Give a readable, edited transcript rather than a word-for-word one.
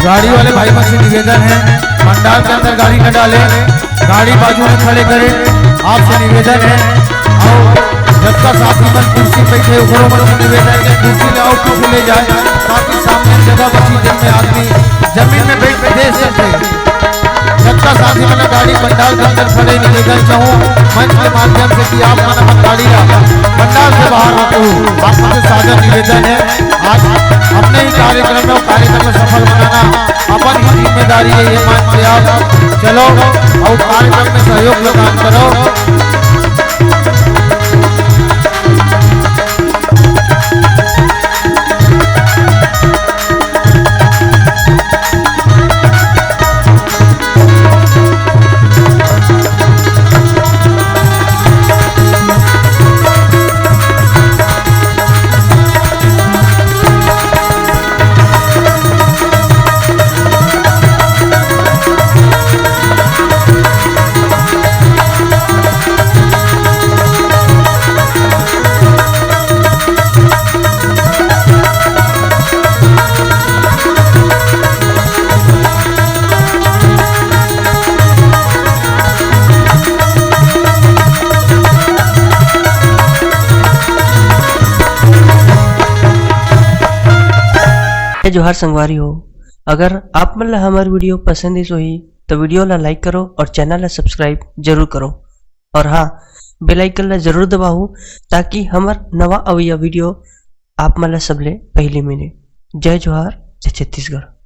गाड़ी वाले भाई बहन से निवेदन है, पंडाल के अंदर गाड़ी न डाले, गाड़ी बाजू में खड़े करें। आपसे निवेदन है और जब तक साथी मन कुर्सी पे थे उकरो मन से निवेदन है कुर्सी ले आओ, कुर्सी ले जाए ताकि सामने जगह बची जिनमें आदमी जमीन में बैठ के दे सकते। जब तक साथी मन गाड़ी पंडाल के अंदर खड़े निवेदन चाहूँ मंच के माध्यम से कि आप मन गाड़ी पंडाल से बाहर रखो। आपसे साझा निवेदन है, आज अपने ही कार्यक्रम में कार्यक्रम में सफल बनाना अपन ही जिम्मेदारी है। ये मान के आप चलो और कार्यक्रम में सहयोग प्रदान करो। जोहार संगवारी हो, अगर आप मन ला हमार वीडियो पसंद ही सोही तो वीडियो ला लाइक करो और चैनल ला सब्सक्राइब जरूर करो। और हाँ, बेल आइकन ला जरूर दबाओ ताकि हमार नवा अवैया वीडियो आप मन ला सबले पहले मिले। जय जोहार, जय छत्तीसगढ़।